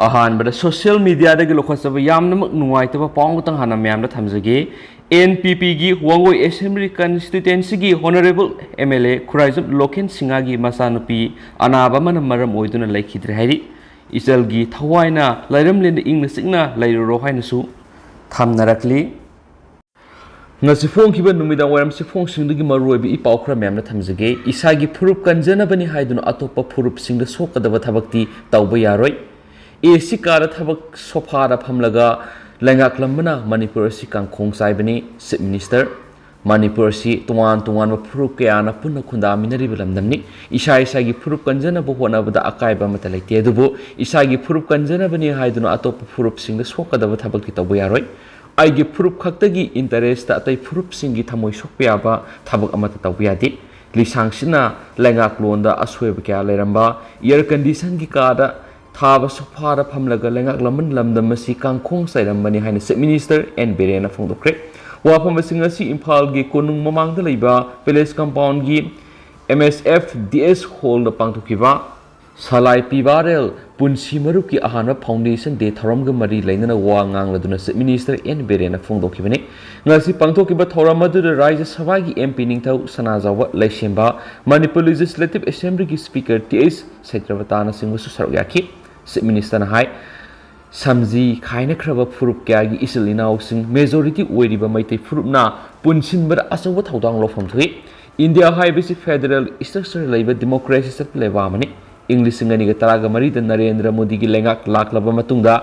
अहानबद social media दगी लोखसब यामनमक नुवाइतबा पाउंगतंग हाना म्यामदा थमजगे NPP गी वांगोई assembly constituency गी होनरेबल MLA खुराइजम Loken सिंगागी मचानुपी अनाबा मन मरम ओइदुना लैखिद्रे हाइरि इचलगी थवाइना लैरमलिन इंगना सिगना लैरो हाइनसु थमनरकली ngasi phong kiba numida waram si phong singdagi maruibi I pau khra memna thamjage isagi phurup kanjanabani haiduna atopa phurup singda sokadaba thabakti tawba yaroi AC kara thabak sofara phamlaga lengak lambana Manipur si kangkhong saibani Chief Minister Manipur si tuan ma phurup kayana punna khunda minari bilamdamni isagi phurup kanjana bo hona bada akaiba mata laite dubu isagi phurup kanjana bani haiduna atopa phurup singda sokadaba thabakti tawba yaroi आइगे फुरुप खक्तगी interest अतई फुरुप सिंगी थमोय सोकप्याबा थबक अमत तवयादि लिसांगसिना लेंगाक लोंदा असोयब क्या लेरंबा एयर कंडीशन की कादा थाबा सोफारा फमलगा लेंगाक लमन लमदम मसी कांखोंग साइरंबनी हाइना चीफ मिनिस्टर एन बेरेना फोंदोक्रे वाफम सिंगसी इम्फाल गी कोनुंग ममांगदा लैबा पैलेस कंपाउंड गी MSF DS हॉल द पांगथोकिबा Salai Pibarel Punsi Maruki Ahana Foundation de Thoramga Mari Lena Wangang Laduna Minister N Berena Fondokibani Nasi Pangtokiba Thoramadu the Raja Savagi MP Ningtau Sanazawa Leshemba Manipur Legislative Assembly Speaker T.S. Setravatana Singusu Sargaki Minister Nahai Samzi Kaina Kraba Furup Gagi Isilina Sing Majority Wediba Maite Furupna Punsin Ber Asawat Hodang Law from India High Basic Federal Structural Labor Democracy Levamani English ngani ga taraga mari da Narendra Modi gi lengak laklaba matungda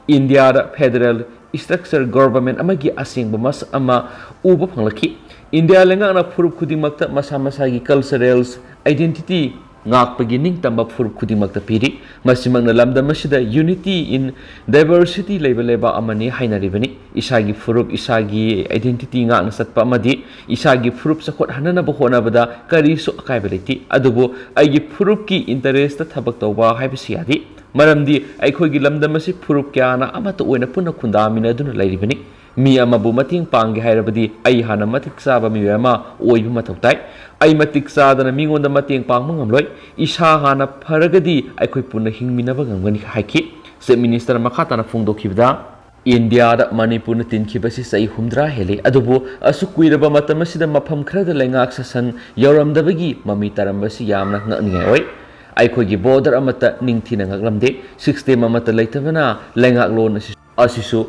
India da federal structure government amagi asingba mas ama uba phanglaki India lengak na furup khudingmakta masa masa gi culturals identity ngakpagi ningtamba furup khudingmakta piri masimangna lamdam masida unity in diversity leba amani hainaribani isagi furup isagi identity ngakna satpa amadi isagi furup sakhot hanana bahona bada kari so akaibeliti adubo aigi furup ki interest ta thabak tawba haibisi yadi maramdi aikhogi lamdam asi furup kyana amata oina punna khunda minaduna lairibani mi amabu mating pangi hairabadi ai hana matik saba mi yama oibu matautai ai matik sadana mingonda mating pangma ngamloi isa hana pharagadi aikoi punna hingminaba ngamgani haiki Chief Minister makhatana phongdokibda India da Manipur na tinkibasi sai humdra hele adubu asukuiraba matamasida mafam khrada lengak sasan yauramdabagi mami tarambasi yamna ngani oi aikhogi border amata ningthina ngaklamde 6 amata leitabana lengak lon asisu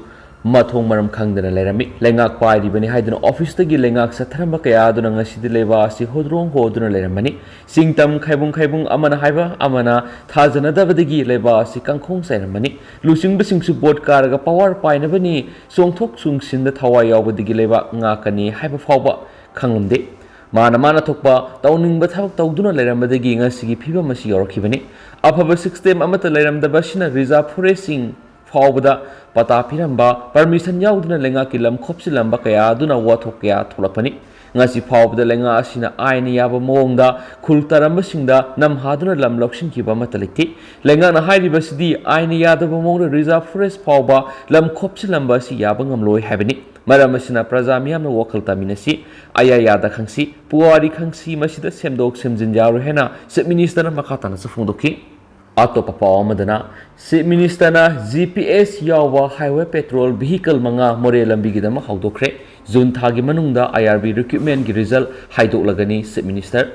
Mathong Maram Khangdana Lerami, Lengak Pai Bani Haidana Office the Gilengak Satrama Kayaduna Sidileva, Si Hodron Hoduna Leramani, Singtam Kaibung Amana Haiba, Amana, Tazana Davadigi Leva, Si Kankong Ceremony, Lusing Bissing Support Karaga Power Pinabani, Song Tok Sung Sin the Tawaya with the Gileva Ngakani, Hyper Fauba, Kangamde, Mana Tokpa, Downing Batak Tauduna Leram the Ginga Sigi Piva Masi or Kivani, up over 6 Amata Leram the Bashina Riza Racing. Fawbada pata piramba permission yauduna lenga kilam khopsilamba kaya duna wathok kaya tholapani ngasi fawbada lenga asina aini yaba mongda khultaramba singda namhaduna lam lokshin kiba mataliti lenga na hairiba sidi aini yadaba mongda reserve forest fawba lam khopsilamba si yaba ngamloi habani maram asina praja miyamna wakal taminasi aya yada khangsi puari khangsi masida semdok semjin yaru hena Chief Minister makhatana sa phongdoki Ato papa amadana Chief Minister na GPS yawa highway petrol vehicle manga more lambi gidama haudokre June thagi manungda IRB recruitment gi result haidok lagani Chief Minister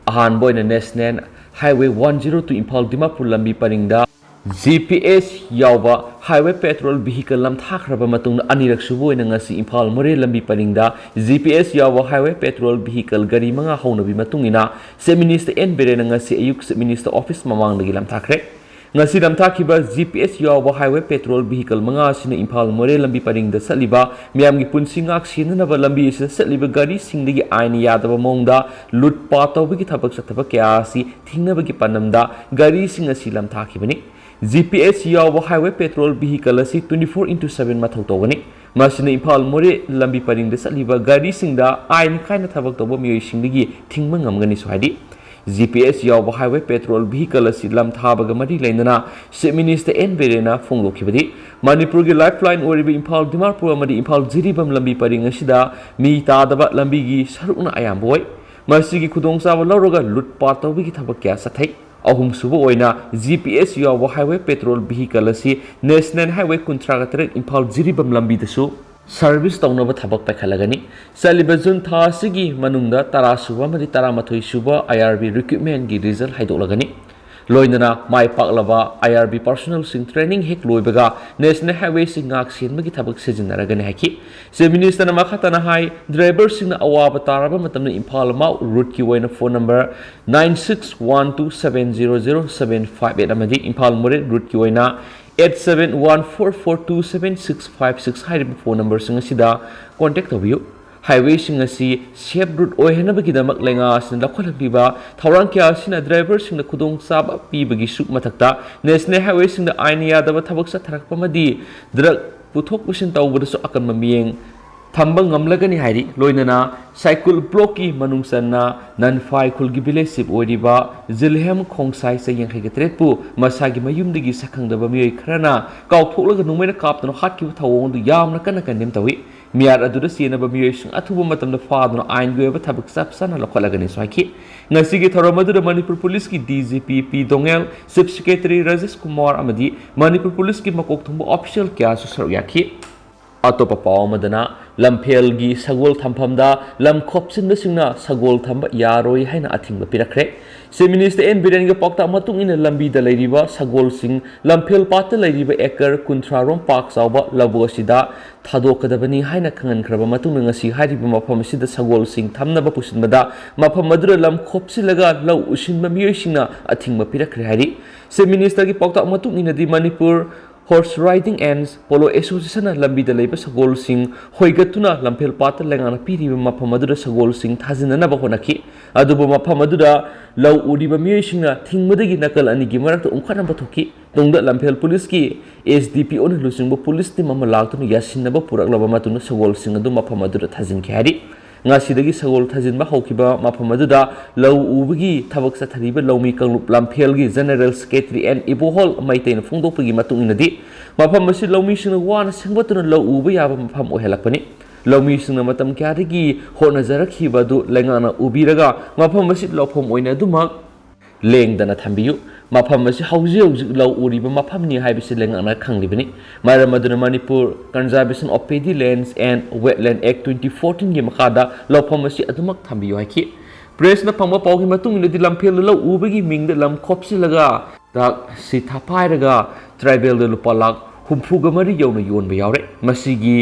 ahan boy na national highway 102 Impal Dimapur lambi paringda GPS yawa highway petrol vehicle lam thakraba matungna anirak subo ina ngasi Impal more lambi paringda GPS yawa highway petrol vehicle gari manga haunabi matungina Chief Minister N Berena ngasi ayuk Chief Minister office mamang lagi lam thakre ngasi lam thakiba GPS yawa highway petrol vehicle manga sina Impal more lambi paringda saliba miyamgi punsingak sinanaba lambi sina saliba gari singdagi aini yadaba mongda lut patawbagi thabak sathaba kya si thingnabagi panamda gari singa silam thakibani GPS yawa highway petrol vehicle asi 24/7 mathau tawani masina Impal more lambi paring de saliba gari singda ain kaina thabak tawba miyoi singdagi thingma ngamgani swadi GPS yawa highway petrol vehicle asi lam thabaga mari leinana Chief Minister N Berena phonglokhibadi Manipur gi lifeline oribi Impal Dimapur amadi Impal Jiribam lambi paring asida mi tadaba lambi gi sarukna ayamboi masigi khudong sawa loroga lut pat tawbi gi thabak kya sathai ꯑꯍꯨꯝꯁꯨꯕ ꯑꯣꯏꯅ GPS ꯌꯥꯎꯕ highway patrol vehicle ꯑꯁꯤ national highway 38 Imphal Jiribam ꯂꯝꯕꯤꯗꯁꯨ service ꯇꯧꯅꯕ ꯊꯕꯛ ꯄꯥꯏꯈꯠꯂꯒꯅꯤ ꯆꯠꯂꯤꯕ June ꯊꯥ ꯑꯁꯤꯒꯤ ꯃꯅꯨꯡꯗ 10 ꯁꯨꯕ ꯑꯃꯗꯤ 11 ꯁꯨꯕ IRB ꯔꯤꯀ꯭ꯔꯨꯠꯃꯦꯟꯒꯤ ꯔꯤꯖꯜ ꯍꯥꯏꯗꯣꯛꯂꯒꯅꯤ ꯂꯣꯏꯅꯅ ꯃꯥꯏ ꯄꯥꯛꯂꯕ IRB ꯄꯔꯁꯣꯅꯦꯜꯁꯤꯡ ꯇ꯭ꯔꯦꯅꯤꯡ ꯍꯦꯛ ꯂꯣꯏꯕꯒ ꯅꯦꯁꯅꯦꯜ ꯍꯥꯏꯋꯦꯁꯤꯡ ꯉꯥꯛ ꯁꯦꯟꯕꯒꯤ ꯊꯕꯛ ꯁꯤꯖꯤꯟꯅꯔꯒꯅꯤ ꯍꯥꯏꯈꯤ ꯆꯤꯐ ꯃꯤꯅꯤꯁꯇꯔꯅ ꯃꯈꯥ ꯇꯥꯅ ꯍꯥꯏ ꯗ꯭राꯏꯚꯔꯁꯤꯡꯅ ꯑꯋꯥꯕ ꯇꯥꯔꯕ ꯃꯇꯝꯗ ꯏꯝꯐꯥꯜ ꯃꯥꯎ ꯔꯨꯠꯀꯤ ꯑꯣꯏꯅ ꯐꯣꯟ ꯅꯝꯕꯔ 9612700758 ꯑꯃꯗꯤ ꯏꯝꯐꯥꯜ ꯃꯣꯔꯦ ꯔꯨꯠꯀꯤ ꯑꯣꯏꯅ 8714427656 ꯍꯥꯏꯔꯤꯕ ꯐꯣꯟ ꯅꯝꯕꯔꯁꯤꯡ ꯑꯁꯤꯗ ꯀꯣꯟꯇꯦꯛ ꯇꯧꯕꯤꯌꯨ हाईवेसिंग असी सेफ रूट ओइहनबगिदमक लेंगासिन लखलबिबा थौरांग क्या असिना ड्राइवरसिंग खुदोंग चाब पीबगी सुक मथक्ता नेशनल हाईवेसिंग आइन यादब थबक सथरकपमदी ड्रग पुथोक पुसिन तौबदसु अकन्म मियेंग थंबंग ngमलगनि हाइरि लोइनना साइकिल ब्लॉक की मनुंगसन्ना ननफाई खुलगी विलेज ओइरिबा जिलहेम खोंसाई सयंग हेगत्रेटपु मसागी मयुमदगी सखंगदबा मिय खरना काउथोलग नुमेना कापतनो हाटकी थवोंदु यामना कन कनेम तवी मियार अदुदा सेनबा मियसुंग अथुबा मतमदा फादुना आइन गोयबा थबक सपसना लखलगनि स्वाखि ngasi थरमदुदा मणिपुर पुलिस की DGP P Dongel chief secretary Rajesh Kumar अमदी मणिपुर पुलिस की मकोक थुंबा ऑफिशियल क्या सुसर याखि अतोप पावमदना लमफेलगी सगोल थंफमदा लम खोपसिनबसिंगना सगोल थंबा यारोय हाइना अथिंग पिरखरे चीफ मिनिस्टर एन बिरेन पौता मतुंग लंबीदा लैरिबा सगोल सिंग लमफेल पात लैरिबा एकर 30 रोम पाक चावबा लबोसिदा थादोकदबनी हाइना खंगनख्रबा मतुंग ngasi हारिबा मफम सिदा सगोल सिंग थमनबा पुसिनबदा मफम मदुर लम खोपसिलगा लौ उसिनबा मियसिंगना अथिंग पिरखरे हारि चीफ मिनिस्टर की पौता मतुंग इनदी Manipur Horse Riding and Polo Association lambida leiba sagol sing hoigatuna lampel pat lengana piriba mafam adura sagol sing thazinana ba honaki aduba mafam adura law udiba miyesingna thingmudagi nakal ani gi marakta umkhana ba thoki tongda lampel police ki SDP on lusingba police team ama laktunu yasinna ba puraklaba matunu sagol sing adu mafam adura thazin khari ngasidagi sagol thajinba haukiba mafam aduda law ubagi thabak sathariba lawmi kanglup lamphel gi general secretary and ibohol maitein phongdokpagi matung inadi mafam asi lawmi singna wana sengbatuna law uba yaba mafam ohelakpani lawmi singna matam kyadagi honajarakhiba du lengana ubiraga mafam asi lawphom oina dumak lengdana thambiyu mafam asi hauji hauji law uriba mafam ni haibisi lengana khanglibani maram aduna manipur conservation of paddy lands and wetland act 2014 gi makada lawpham asi adumak thambiyu haiki press na phangba pawgi matung ni lamphel law ubagi mingda lam khopsilaga da sithapairaga tribal de lupalak humfuga mari yawna yonba yawre masigi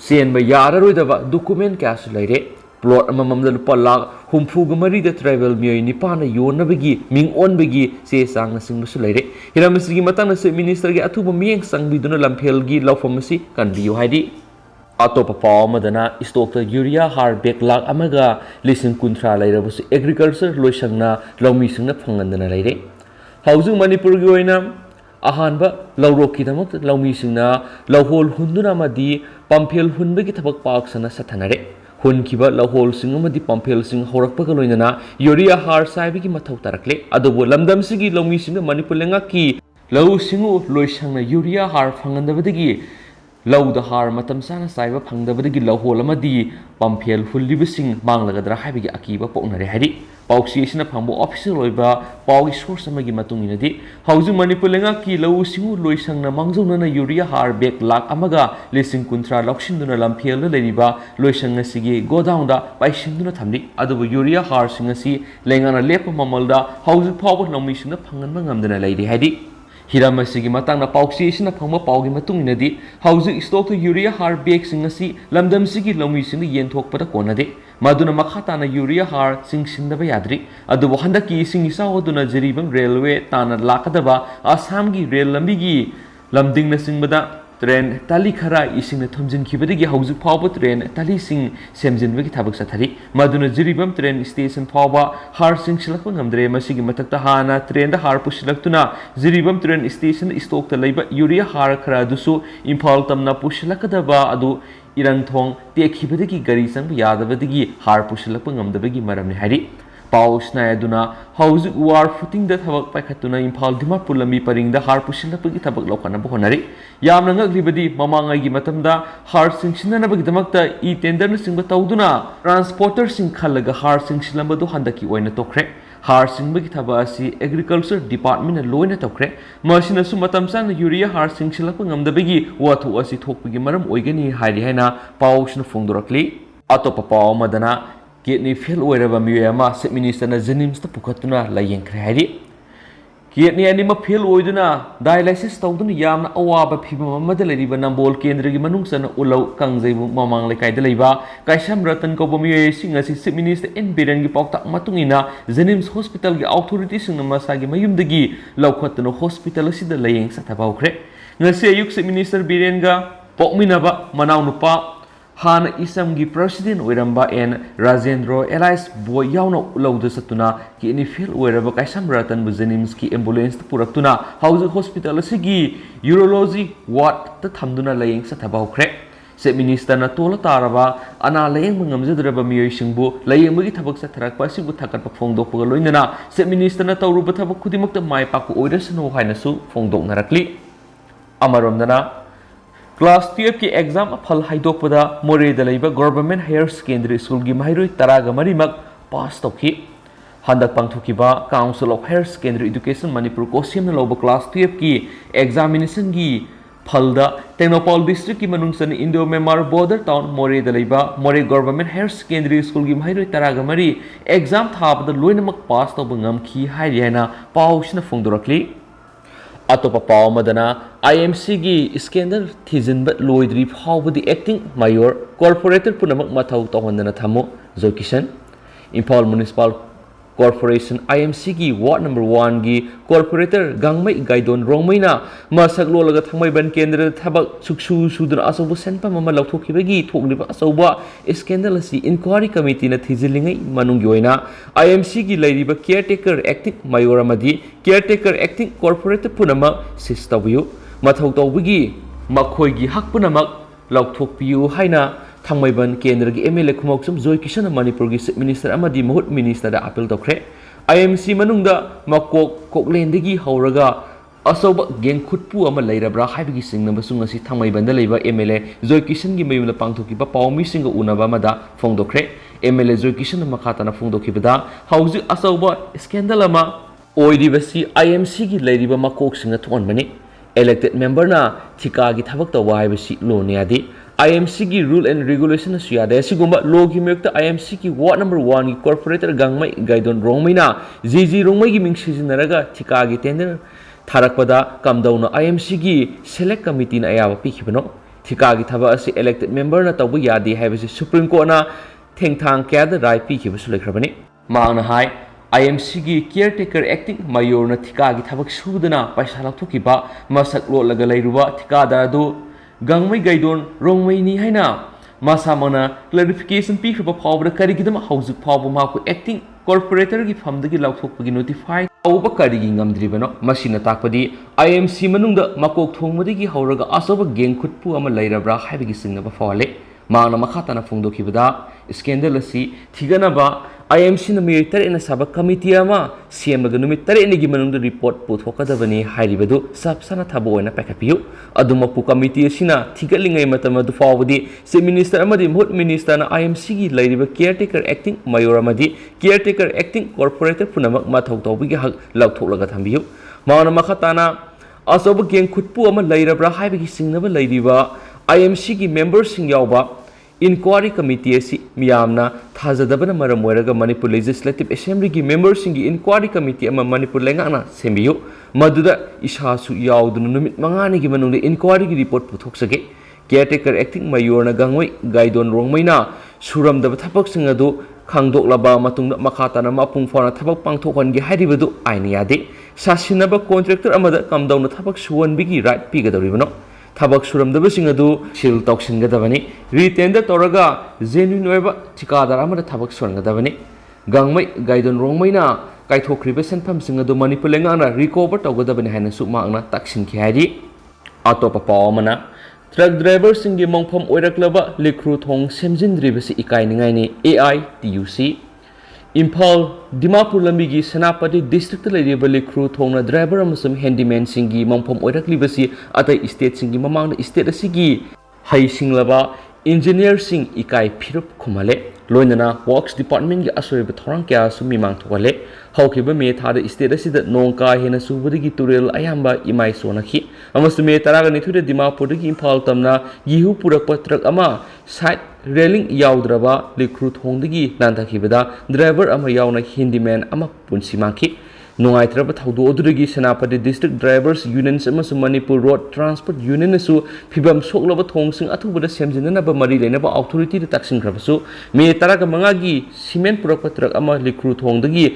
senba yararoidaba document kasu leire plot amamamda lupa lak humfuga mari da tribal miyoi nipana yonabagi ming onbagi se sangna singbasu leire hiramasigi matangna se minister gi athuba miyeng sangbiduna lamphel gi lawfamasi kanbiyu haidi अतोप पावमदना stock urea हार बेक लाख अमगा लिसिंग कुंथ्रा लेरबसु agriculture लोइसंगना लौमीसिंगना फंगनदना लेरे हाउजिंग मणिपुर गी ओइना अहानबा लौरोकी दमक लौमीसिंगना लौहोल हुंदुना मदी पंफेल हुनबगी थबक पाक्सना सथनरे हुनखिबा लौहोल सिंग मदी पंफेल सिंग होरकपगा लोइना यूरिया हार साइबगी मथौ तरकले अदोबो लमदमसिगी लौमीसिंगना मणिपुर लेंगा की लौ सिंगु लोइसंगना यूरिया हार फंगनदबदगी लौद हार मतम साना साइबा फंगदबदगी लौहोल अमदी पंफेल हुल्लिबसिंग मांगलगदरा हाइबगी अकीबा पोकनरे हाइरि पाउक्सीसिना फंगबो ऑफिशियल ओइबा पाउगी सोर्स अमगी मतुंगिनदी हाउजिंग मणिपुर लेंगा की लौ सिंगु लोइसंगना मांगजौनना यूरिया हार बेक लाख अमगा लिसिंग कुंथ्रा लौसिंदुना लमफेल लेरिबा लोइसंग सिगी गोडाउनदा पाइसिंदुना थमदि अदुबो यूरिया हार सिंग असि लेंगाना लेप ममलदा हाउजिंग फावबो लौमिसिंगना फंगनबा ngamdana लेरि हाइदि हिरामसिगी मतंगना पाउक्सीसिना फंगबा पाउगी मतुंगिनदी हाउजिंग स्टॉक यूरिया हार बेक सिंग असि लमदमसिगी लौमिसिंग येनथोकपदा कोनदे मदुना मखाताना यूरिया हार सिंगसिंदबा याद्रि अदुबो हंदकी सिंगिसावदुना जरीबम रेलवे ताना लाकदबा आसामगी रेल लंबिगी लमदिंगना सिंगबदा ट्रेन ताली खरा इसिंगना थमजिनखिबदगी हौजिक फावबा ट्रेन ताली सिंग सेमजिनबगी थबक सथरि मदुना जरीबम ट्रेन स्टेशन फावबा हार सिंगसिलकपा ngamdre masigi matakta hana train दा हार पुसिलक्तुना जरीबम ट्रेन स्टेशन स्टॉक ता लैबा यूरिया हार खरा दुसु इम्फाल तमना पुसिलकदबा अदु इरंगथोंग तेखिबदगी गरी संग यादबदगी हार पुसिलकपा ngamdabagi maramni हाइरि पाउसना अदुना हौजिक वार फुटिंग दा थबक पाइखतुना इम्फाल दिमापुर लंबी परिंग दा हार पुसिलकपगी थबक लौखनबा होनरि यामना ngaklibadi mamangagi matamda हार सिंगसिननबगी दमकता ई टेंडर न सिंगबा तौदुना ट्रांसपोर्टर सिंग खलगा हार सिंगसिलंबदु हंदकी ओइना तोखरे har singbagi thaba asi agriculture department loina tokre masina su matam chana urea har singsilak ngamdabagi wathu asi thokpagi maram oigani hairi haina pawsna phongdorakli atopa paw madana kidney fail oiraba miyama se minister na jenims ta pukhatuna layengkhre hairi kidney anima fail oiduna dialysis tawduna yamna awaba phibam amada leriba nambol kendra gi manungsana ulau kangjaibu mamang lekai da leiba kaisam ratan ko bomiye singa si se minister en biran gi pawta matungina jenims hospital gi authority singna masagi mayumdagi laukhatna hospital asida layeng sathabawkhre ngase ayuk se minister biren ga pokminaba manaw nupa Hana Isamgi President Wiramba and Rajendro Elias Boy Yauno Lauda Satuna, Kini Phil Wiraba Kaisam Ratan Buzenimski ambulance Puraktuna, House Hospital Sigi, Urology, what the Tamduna laying Satabao Crack. Set Minister Natola Taraba, Ana laying Mungamzadraba Miyashingbu, laying Mugitabak Satarak Pasi with Takat Fondo Poloinana, set Minister Natauru Batabakudimuk the Mai Paku Oidas no Hinasu, Fondo Narakli. Amaramdana. Class 12 की exam फल हाइदोकपदा मोरेदा लैबा government higher secondary school की माहिरोई तरागा मरीमक pass तौखी हंदक पांगथोकिबा council of higher secondary education Manipur कोसियमना लौबा क्लास 12 की एग्जामिनेशन की फलदा टेक्नोपॉल डिस्ट्रिक्ट की मनुंगसन इंडो मेमार बॉर्डर टाउन मोरेदा लैबा Moreh government higher secondary school की माहिरोई तरागा मरी एग्जाम थाबदा लोइनमक पास तौबा ngamखी हाइरि हाइना पाउसना फोंदोरकली अतोपा पाव मदना IMC की स्कैंडल थीजिनब लोइद्री फावबदी एक्टिंग मायोर कॉर्पोरेटर पुनमक मथौ तौहनदना थमो Jokishan Imphal municipal corporation IMC की वार्ड नंबर 1 की कॉर्पोरेटर गांगमै गाइदोन रोंगमैना मसक लोलगा थंगमैबन केंद्र थबक सुक्सु सुदन असौब सेनपम अमा लौथोखिबगी थोकलिबा असौब स्कैंडल असि इंक्वायरी कमिटी न थीजिलिङै मनुंगी ओइना IMC की लैरिबा केयरटेकर एक्टिंग मायोर अमदी केयरटेकर एक्टिंग कॉर्पोरेटर पुनमक सिस तौबियु मथौ तौबगी मखोइगी हक पुनमक लौथोकपियु हाइना थंगमैबन केंद्र की MLA खुमौसम जोय किशन मणिपुर की चीफ मिनिस्टर अमदी मुहुत मिनिस्टर दा अपील तौखरे IMC मनुंगदा मकोक कोकलेंदगी हौरगा असौब गेंगखुटपु अमा लैरब्रा हाइबगी सिंगनबसुंग असि थंगमैबन दा लैबा MLA जोय किशन की मयुमदा पांगथोकिबा पावमी सिंग उनबा मदा फोंदोखरे MLA जोय किशन मखातना फोंदोखिबदा हौजि असौब स्कैंडल अमा ओइदिबसि IMC की लैरिबा मकोक सिंग थोनबनी elected member na thika gi thabak tawa haibasi lo ne adi IMC की रूल एंड रेगुलेशन याद है लो की मेक IMC की वार्ड नंबर 1 की कॉर्पोरेटर गांगमै गाइदोन रोंगमैना जी रोंगमै की मिंग सिजनरगा ठिका की टेंडर थारकपदा कमदौना IMC की सेलेक्ट कमिटी ना अयाब पिखिबनो ठिका की थबा असि इलेक्टेड मेंबर ना तब यादे हाइबसि सुप्रीम कोर्ट ना थेंगथांग क्याद राय पिखिबसु लेखरबनी मांगना हाय IMC की केयरटेकर एक्टिंग मायोर ना ठिका की थबक सुदना पैसा लौथोकिबा मसक लोलगा लैरुबा ठिकादारदो गांगमै गाइदोन रोंगमैनी हाइना मासामना क्लैरिफिकेशन पिखरबा फावबदा करिगिदमा हौजिक फावबा माको एक्टिंग कॉर्पोरेटर की फमदगी लौथोकपगी नोटिफाई तौबा करिगी ngamdribano masina takpadi IMC manungda makok thongmodigi hawraga asoba gengkhutpu ama lairabra haibigi singnaba fawale maana makhatana phongdokibada scandal asi thiganaba IMC na military na sabak committee ama siamaga numit tare ni gi manungda report puthokadabani hairibadu sabsana thabo oina pekapiyu adumapu committee asina thigalingai matamadu fawbadi se minister amadi mut minister na IMC gi lairiba caretaker acting mayor amadi caretaker acting corporator punamak mathau tawbigi hak lauthoklaga thambiyu maana makhatana asoba geng khutpu ama lairabra haibigi singnaba lairiba IMC gi members sing yawba inquiry committee asi miyamna thajadabana maram oiraga manipur legislative assembly gi members singi inquiry committee ama manipur lengana sembiyu maduda isasu yauduna numit mangani gi manungde inquiry gi report puthoksage caretaker acting mayor na gangoi gaidon rongmaina suramdaba thapak singadu khangdoklaba matungda makhatana mapung fauna thabak pangthokhan gi hairibadu aini yade sasinaba contractor amada kamdauna thabak suwanbigi right pigadoribano थबक सुरमदबसिंग अदु सिल तौसिनगदबनी retender तौरगा genuine ओइबा ठिकादार अमदा थबक सुरंगदबनी गांगमै गाइदन रोंगमैना काइथोख्रिबा सेनफमसिंग अदु मणिपुर लेंगाना recover तौगदबनी हाइना सुमांगना तक्सिनखि हाइरि अतोपा पावमना ट्रक ड्राइवर सिंगी मंगफम ओइरक्लबा लिख्रु थोंग सेमजिनद्रिबसि इकाइनिंगाइनि AITUC इम्फाल दिमापुर लंबी सेनापति डिस्ट्रिक्ट लिख्रु थोंना ड्राइवर अमसुम हैंडीमैन सिंगी मंगफम ओइरक्लिबसि अतै स्टेट सिंगी ममांग स्टेट असिगी हैसिंगलबा इंजीनियर सिंग इकाई फिरुप खुमले लोइनना वर्क्स डिपार्टमेंट की असोइब थोरंग क्या मिमांग थोगले ꯍꯧꯈꯤꯕ ꯃꯦ ꯊꯥꯗ ꯁ꯭ꯇꯦꯠ ꯑꯁꯤꯗ ꯅꯣꯡ ꯀꯥ ꯍꯦꯟꯅ ꯆꯨꯕꯗꯒꯤ ꯇꯨꯔꯦꯜ ꯑꯌꯥꯝꯕ ꯏꯃꯥꯏ ꯁꯣꯟꯅꯈꯤ ꯑꯃꯁꯨꯡ ꯃꯦ 12ꯗ ꯗꯤꯃꯥꯄꯨꯔꯗꯒꯤ ꯏꯝꯐꯥꯜ ꯇꯝꯅ ꯒꯤꯍꯨ ꯄꯨꯔꯛꯄ ꯇ꯭ꯔꯛ ꯑꯃ ꯁꯥꯏꯠ ꯔꯦꯂꯤꯡ ꯌꯥꯎꯗ꯭ꯔꯕ ꯂꯩꯈ꯭ꯔꯨꯊꯣꯡꯗꯒꯤ ꯅꯥꯟꯊꯈꯤꯕꯗ ꯗ꯭ꯔꯥꯏꯚꯔ ꯑꯃ ꯌꯥꯎꯅ ꯍꯦꯟꯗꯤꯃꯦꯟ ꯑꯃ ꯄꯨꯟꯁꯤ ꯃꯥꯡꯈꯤ ꯅꯨꯡꯉꯥꯏꯇ꯭ꯔꯕ ꯊꯧꯗꯣꯛ ꯑꯗꯨꯗꯒꯤ ꯁꯦꯅꯥꯄꯇꯤ ꯗꯤꯁꯇ꯭ꯔꯤꯛ ꯗ꯭ꯔꯥꯏꯚꯔꯁ ꯌꯨꯅꯤꯌꯟꯁ ꯑꯃꯁꯨꯡ ꯃꯅꯤꯄꯨꯔ ꯔꯣꯗ ꯇ꯭ꯔꯥꯟꯁꯄꯣꯔꯠ ꯌꯨꯅꯤꯌꯟꯅꯁꯨ ꯐꯤꯕꯝ ꯁꯣꯛꯂꯕ ꯊꯣꯡꯁꯤꯡ ꯑꯊꯨꯕꯗ ꯁꯦꯝꯖꯤꯟꯅꯅꯕ ꯃꯔꯤ ꯂꯩꯅꯕ ꯑꯣꯊꯣꯔꯤꯇꯤꯗ ꯇꯛꯁꯤꯟꯈ꯭ꯔꯕꯁꯨ ꯃꯦ 15ꯒꯤ ꯁꯤꯃꯦꯟ ꯄꯨꯔꯛꯄ ꯇ꯭ꯔꯛ ꯑꯃ ꯂꯩꯈ꯭ꯔꯨꯊꯣꯡꯗꯒꯤ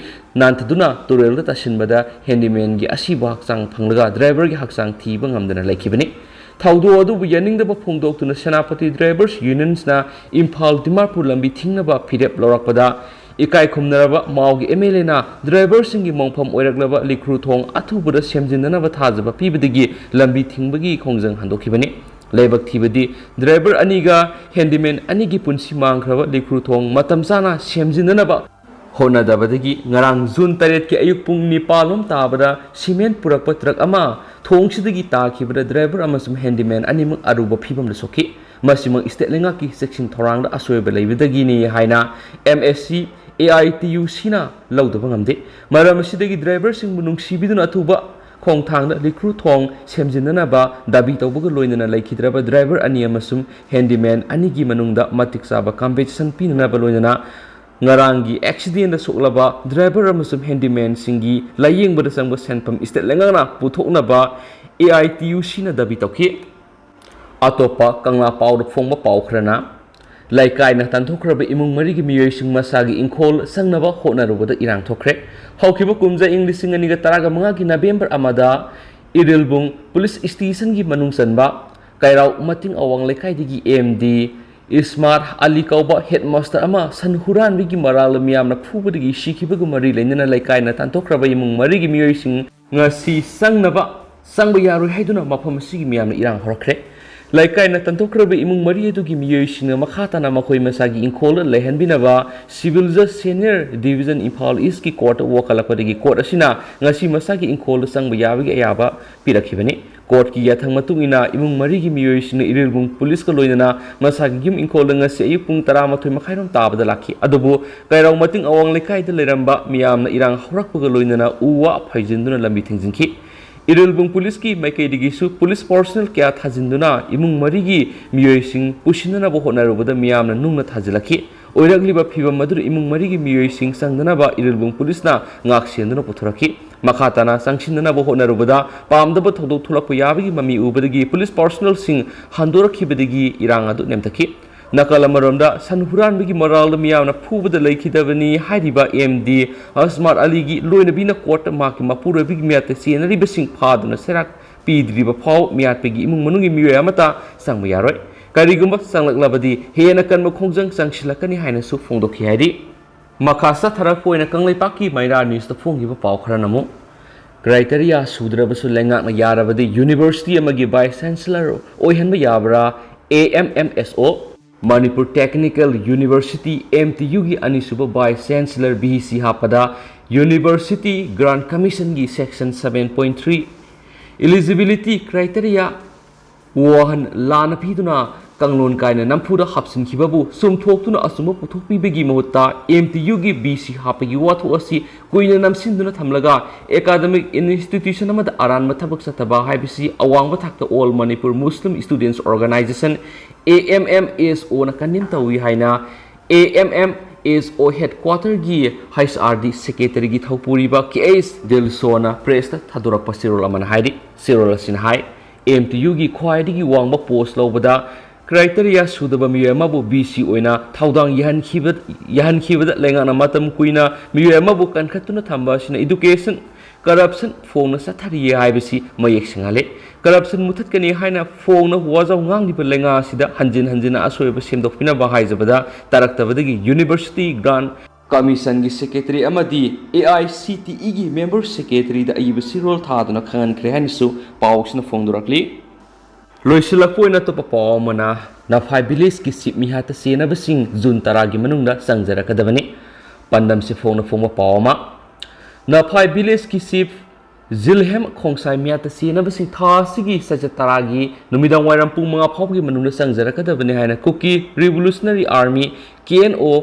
ꯅꯥꯟꯊꯗꯨꯅ ꯇꯨꯔꯦꯜꯗ ꯇꯥꯁꯤꯟꯕꯗ ꯍꯦꯟꯗꯤꯃꯦꯟꯒꯤ ꯑꯁꯤꯕ ꯍꯛꯆꯥꯡ ꯐꯪꯂꯒ ꯗ꯭ꯔꯥꯏꯚꯔꯒꯤ ꯍꯛꯆꯥꯡ ꯊꯤꯕ ꯉꯝꯗꯅ ꯂꯩꯈꯤꯕꯅꯤ ꯊꯧꯗꯣꯛ ꯑꯗꯨꯕꯨ ꯌꯥꯅꯤꯡꯗꯕ ꯐꯣꯡꯗꯣꯛꯇꯨꯅ ꯁꯦꯅꯥꯄꯇꯤ ꯗ꯭ꯔꯥꯏꯚꯔꯁ ꯌꯨꯅꯤꯌꯟꯁꯅ ꯏꯝꯐꯥꯜ ꯗꯤꯃꯥꯄꯨꯔ ꯂꯝꯕꯤ ꯊꯤꯡꯅꯕ ꯐꯤꯔꯦꯞ ꯂꯧꯔꯛꯄꯗ ꯏꯀꯥꯏ ꯈꯨꯝꯅꯔꯕ ꯃꯥꯎꯒꯤ MLAꯅ ꯗ꯭ꯔꯥꯏꯚꯔꯁꯤꯡꯒꯤ ꯃꯣꯡꯐꯝ ꯑꯣꯏꯔꯛꯂꯕ ꯂꯩꯈ꯭ꯔꯨꯊꯣꯡ ꯑꯊꯨꯕꯗ ꯁꯦꯝꯖꯤꯟꯅꯅꯕ ꯊꯥꯖꯕ ꯄꯤꯕꯗꯒꯤ ꯂꯝꯕꯤ ꯊꯤꯡꯕꯒꯤ ꯈꯣꯡꯖꯪ ꯍꯟꯗꯣꯛꯈꯤꯕꯅꯤ ꯂꯥꯏꯕꯛ ꯊꯤꯕꯗꯤ ꯗ꯭ꯔꯥꯏꯚꯔ ꯑꯅꯤꯒ ꯍꯦꯟꯗꯤꯃꯦꯟ ꯑꯅꯤꯒꯤ ꯄꯨꯟꯁꯤ ꯃꯥꯡꯈ꯭ꯔꯕ ꯂꯩꯈ꯭ꯔꯨꯊꯣꯡ ꯃꯇꯝ ꯆꯥꯅ ꯁꯦꯝꯖꯤꯟꯅꯅꯕ ꯍꯣꯠꯅꯗꯕꯗꯒꯤ ꯉꯔꯥꯡ ꯖꯨꯟ 8ꯀꯤ ꯑꯌꯨꯛ ꯄꯨꯡ 9 ꯇꯥꯕꯗ ꯁꯤꯃꯦꯟ ꯄꯨꯔꯛꯄ ꯇ꯭ꯔꯛ ꯑꯃ ꯊꯣꯡꯁꯤꯗꯒꯤ ꯇꯥꯈꯤꯕꯗ ꯗ꯭ꯔꯥꯏꯚꯔ ꯑꯃꯁꯨꯡ ꯍꯦꯟꯗꯤꯃꯦꯟ ꯑꯅꯤꯃꯛ ꯑꯔꯨꯕ ꯐꯤꯕꯝꯗ ꯁꯣꯛꯈꯤ ꯃꯁꯤꯃꯛ ꯁ꯭ꯇꯦꯠ ꯂꯩꯉꯥꯛꯀꯤ ꯆꯦꯛꯁꯤꯟ ꯊꯧꯔꯥꯡꯗ ꯑꯁꯣꯏꯕ ꯂꯩꯕꯗꯒꯤꯅꯤ ꯍꯥꯏꯅ MSC AITUCꯅ ꯂꯧꯗꯕ ꯉꯝꯗꯦ ꯃꯔꯝ ꯑꯁꯤꯗꯒꯤ ꯗ꯭ꯔꯥꯏꯚꯔꯁꯤꯡꯕꯨ ꯅꯨꯡꯁꯤꯕꯤꯗꯨꯅ ꯑꯊꯨꯕ ꯈꯣꯡꯊꯥꯡꯗ ꯂꯩꯈ꯭ꯔꯨꯊꯣꯡ ꯁꯦꯝꯖꯤꯟꯅꯅꯕ ꯗꯥꯕꯤ ꯇꯧꯕꯒ ꯂꯣꯏꯅꯅ ꯂꯩꯈꯤꯗ꯭ꯔꯕ ꯗ꯭ꯔꯥꯏꯚꯔ ꯑꯅꯤ ꯑꯃꯁꯨꯡ ꯍꯦꯟꯗꯤꯃꯦꯟ ꯑꯅꯤꯒꯤ ꯃꯅꯨꯡꯗ ꯃꯇꯤꯛ ꯆꯥꯕ ꯀꯝꯄꯦꯟꯁꯦꯁꯟ ꯄꯤꯅꯅꯕ ꯂꯣꯏꯅꯅ ꯉꯔꯥꯡꯒꯤ ꯑꯦꯛꯁꯤꯗꯦꯟꯗ ꯁꯣꯛꯂꯕ ꯗ꯭ꯔꯥꯏꯚꯔ ꯑꯃꯁꯨꯡ ꯍꯦꯟꯗꯤꯃꯦꯟꯁꯤꯡꯒꯤ ꯂꯥꯌꯦꯡꯕꯗ ꯆꯪꯕ ꯁꯦꯟꯐꯝ ꯁ꯭ꯇꯦꯠ ꯂꯩꯉꯥꯛꯅ ꯄꯨꯊꯣꯛꯅꯕ AITUCꯅ ꯗꯥꯕꯤ ꯇꯧꯈꯤ ꯑꯇꯣꯞꯄ ꯀꯪꯂꯥ ꯄꯥꯎꯗ ꯐꯣꯡꯕ ꯄꯥꯎ ꯈꯔꯅ ꯂꯩꯀꯥꯏꯅ ꯇꯥꯟꯊꯣꯛꯈ꯭ꯔꯕ ꯏꯃꯨꯡ ꯃꯔꯤꯒꯤ ꯃꯤꯑꯣꯏꯁꯤꯡ ꯃꯁꯥꯒꯤ ꯏꯪꯈꯣꯜ ꯆꯪꯅꯕ ꯍꯣꯠꯅꯔꯨꯕꯗ ꯏꯔꯥꯡ ꯊꯣꯛꯈ꯭ꯔꯦ ꯍꯧꯈꯤꯕ ꯀꯨꯝꯖꯥ ꯏꯪ 2015ꯒꯤ ꯅꯕꯦꯝꯕꯔ ꯑꯃꯗ ꯏꯔꯤꯜꯕꯨꯡ ꯄꯨꯂꯤꯁ ꯁ꯭ꯇꯦꯁꯟꯒꯤ ꯃꯅꯨꯡ ꯆꯟꯕ ꯀꯩꯔꯥꯎ ꯃꯇꯤꯡ ꯑꯋꯥꯡ ꯂꯩꯀꯥꯏꯗꯒꯤ MD ꯏꯁꯃꯥꯔꯠ ꯑꯂꯤ ꯀꯧꯕ ꯍꯦꯗꯃꯥꯁꯇꯔ ꯑꯃ ꯁꯟ ꯍꯨꯔꯥꯟꯕꯒꯤ ꯃꯔꯥꯜꯗ ꯃꯤꯌꯥꯝꯅ ꯐꯨꯕꯗꯒꯤ ꯁꯤꯈꯤꯕꯒ ꯃꯔꯤ ꯂꯩꯅꯅ ꯂꯩꯀꯥꯏꯅ ꯇꯥꯟꯊꯣꯛꯈ꯭ꯔꯕ ꯏꯃꯨꯡ ꯃꯔꯤꯒꯤ ꯃꯤꯑꯣꯏꯁꯤꯡ ꯉꯁꯤ ꯆꯪꯕ ꯌꯥꯔꯣꯏ ꯍꯥꯏꯗꯨꯅ ꯃꯐꯝ ꯑꯁꯤꯒꯤ ꯃꯤꯌꯥꯝꯅ ꯏꯔꯥꯡ ꯍꯧꯔꯛꯈ꯭ꯔꯦ ꯂꯩꯀꯥꯏꯅ ꯇꯥꯟꯊꯣꯛꯈ꯭ꯔꯕ ꯏꯃꯨꯡ ꯃꯔꯤ ꯑꯗꯨꯒꯤ ꯃꯤꯑꯣꯏꯁꯤꯡꯅ ꯃꯈꯥ ꯇꯥꯅ ꯃꯈꯣꯏ ꯃꯁꯥꯒꯤ ꯏꯪꯈꯣꯜꯗ ꯂꯩꯍꯟꯕꯤꯅꯕ ꯁꯤꯚꯤꯜ ꯖꯁ ꯁꯦꯅꯤꯌꯔ ꯗꯤꯚꯤꯖꯟ ꯏꯝꯐꯥꯜ ꯏꯁꯀꯤ ꯀꯣꯔꯠꯇ ꯋꯥꯀꯠꯂꯛꯄꯗꯒꯤ ꯀꯣꯔꯠ ꯑꯁꯤꯅ ꯉꯁꯤ ꯃꯁꯥꯒꯤ ꯏꯪꯈꯣꯜꯗ ꯆꯪꯕ ꯌꯥꯕꯒꯤ ꯑꯌꯥꯕ ꯄꯤꯔꯛꯈꯤꯕꯅꯤ ꯀꯣꯔꯠꯀꯤ ꯌꯥꯊꯪ ꯃꯇꯨꯡ ꯏꯟꯅ ꯏꯃꯨꯡ ꯃꯔꯤꯒꯤ ꯃꯤꯑꯣꯏꯁꯤꯡꯅ ꯏꯔꯤꯜꯕꯨꯡ ꯄꯨꯂꯤꯁꯀ ꯂꯣꯏꯅꯅ ꯃꯁꯥꯒꯤ ꯌꯨꯝ ꯏꯪꯈꯣꯜꯗ ꯉꯁꯤ ꯑꯌꯨꯛ ꯄꯨꯡ 13:30 ꯇꯥꯕꯗ ꯂꯥꯛꯈꯤ ꯑꯗꯨꯕꯨ ꯀꯩꯔꯥꯎ ꯃꯇꯤꯡ ꯑꯋꯥꯡ ꯂꯩꯀꯥꯏꯗ ꯂꯩꯔꯝꯕ ꯃꯤꯌꯥꯝꯅ ꯏꯔꯥꯡ ꯍꯧꯔꯛꯄꯒ ꯂꯣꯏꯅꯅ ꯎ ꯋꯥ ꯐꯩꯖꯤꯟꯗꯨꯅ ꯂꯝꯕꯤ ꯊꯤꯡꯖꯤꯟꯈꯤ इरिलबुंग पुलिस की मैकेदिगिसु पुलिस पर्सनल क्या थाजिंदुना इमुंग मरिगी मियोइसिंग पुशिननाबो होनारुबदा मियामना नुंगना थाजिलखि ओइरगलिबा फिबम मदुर इमुंग मरिगी मियोइसिंग संगदनाबा इरिलबुंग पुलिसना ngaksenदुना पुथुरखि मखाताना संगसिननाबो होनारुबदा पामदबा थौदोक थुलकपा याबगी ममी उबदगी पुलिस पर्सनल सिंग हंदोरखिबदगी इरांग अदु नेमतखि नकल अमरोमदा सनहुरानबगी मरालद मियामना फुबदा लैखिदबनी हाइरिबा MD अस्मार अलीगी लोइनबीना कोर्ट माकी मपुरबगी मियाते सेनरिबसिंग फादुना सेराक पीद्रिबा फाव मियातपगी इमुंग मनुंगी मियोय अमता संग यारोय करिगुंबा संगलक्लबदी हेना कन्म खोंजंग संगसिलकनी हाइनसु फोंदोखि हाइरि मखासा थरक पोइना कंगलैपाकी मैरा न्यूज़ फोंगिबा पाव खरनमु क्राइटेरिया सुद्रबसु लेंगाकना यारबदी यूनिवर्सिटी अमगी वाइस चांसलर ओइहनबा याबरा AMMSO Manipur Technical University MTU की अनिसुबा वाइस चांसलर BC हापदा University Grant Commission की Section 7.3 Eligibility Criteria वाहन लाना पीदुना कंगलोन कायना नमफुदा हापसिनखिबाबु सुमथोक्तुना असुम पुथोकपीबगी महुत्ता MTU की BC हापगी वाथो असि कुइना नमसिनदुना थमलगा एकाडेमिक इंस्टीट्यूशन अमदा अरानबा थबक सतबा हाइबिसि अवांगबा थाकता all Manipur Muslim students organization AMMSO ना कन्निम तवी हाइना AMMSO हेडक्वार्टर की HRD सेक्रेटरी की थौपुरीबा KS दिलसोना प्रेस थादोरकपा सिरोल अमन हाइदि सिरोल सिन हाइ MTU की ख्वाइदगी वांगबा पोस्ट लौबदा क्राइटेरिया सुदबा मियोयमाबु BC ओइना थाउदांग यहनखिबदा लेंगाना मतम कुइना मियोयमाबु कनखतुना थंबा सिना एजुकेशन करप्शन फोंगना सथारिये हाइबसी मयेक सिंगाले करप्शन मुथतकनी हाइना फोंगना वाजाव ngangliba lenga sida hanjin asoiba semdokpinaba haijabada taraktabadagi university grant commission की सेक्रेटरी अमदी AICTE की मेंबर सेक्रेटरी दा अइब सिरोल थादुना खनखरे हानिसु पावक्सना फोंदुरकली लोइसिलकपोइना तो पावमना नफाई विलेज की सिप मिहाता सेनबसिंग जून 10 की मनुंगदा संजरकदबनी पंदम से फोंगना पावमा नफाई विलेज की सिप जिलहेम खोंसाई मियाता सेनबसिंग थासिगी सज 10 की नुमिदांग वाइरम पुंग 5 फावगी मनुंगदा संजरकदबनी हाइना Kuki revolutionary army KNO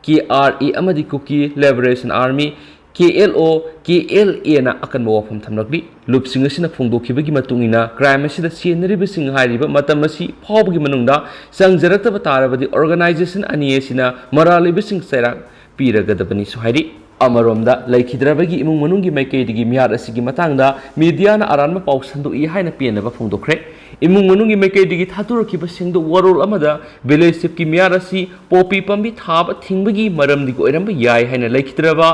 KRA अमदी Kuki liberation army KLO KLA na akan wafam thamlakli lupsing asina phongdokibagi matungina crime asida senaribasing hairiba matam asi phawbagi manungda sangjarataba tarabadi organization ani asina maralibasing sairak piragadabani suhairi amaromda laikhidrabagi imung manungi maikaidigi miyar asigi matangda media na aranma paw sandoi haina pianaba phongdokre imung manungi maikaidigi thaturakiba singdo warol amada village ki miyar asi popi pambi thaba thingbagi maramdi ko iramba yai haina laikhidraba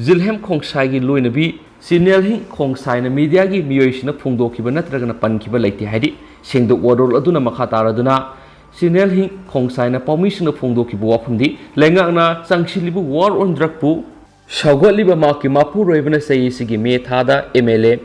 Zilhem Kongsai gi loinabi Sinel Hing Kongsai na media gi miyoisina phongdokhiba natragana pankhiba laiti haidi sengdo warol aduna makataraduna Sinel Hing Kongsai na permission phongdokhiba wafumdi lengakna sangshilibu war on drug pu shawgatliba maki mapu roibana sei sigi me thada MLA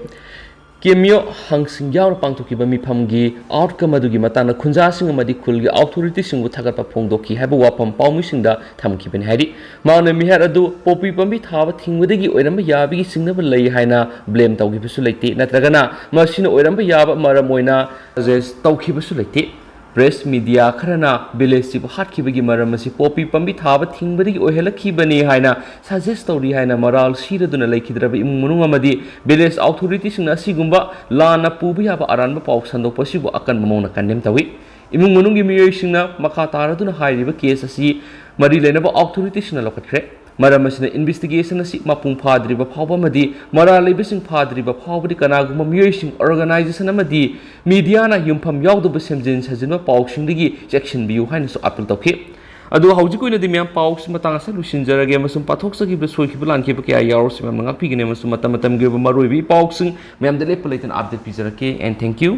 Kemyo hangsing yaw pangtokhiba mifamgi outcome adugi matana khunjasing amadi khulgi authority singbu thagatpa phongdokhi haiba wafam permission da thamkhibani haidi mauna mihar adu popi pambi thaba thingwadagi oiramba yabigi singnaba lei haina blame tawgibasu leite natragana masina oiramba yaba maram oina suggest tawkhibasu leite press media kharana village si hatkibagi maram asi popi pambi thaba thingbadigi ohelakibani haina suggest tawri haina moral siraduna laikhidraba imung manung amadi village authority singna asigumba lana pubi yaba aranba paw sandokpasibu akan mamona kandem tawi imung manungi miyoi singna makha taraduna hairiba case asi mari lenaba authority singna lokathre maram asina investigation asi mapung phadriba phawba madi moral lebising phadriba phawbadi kanaguma miyoi sing organization amadi media na yumpham yawduba semjin sajinba pawsingdigi section biu haina so appeal tawkhi adu hauji koina di myam paws matang asa lusinjarage masum pathoksagiba soikiba lankiba kya yawrsi mam ngakpigine masum matam matam ge maroibi pawsing myam de lepalaitan update pijarake and thank you.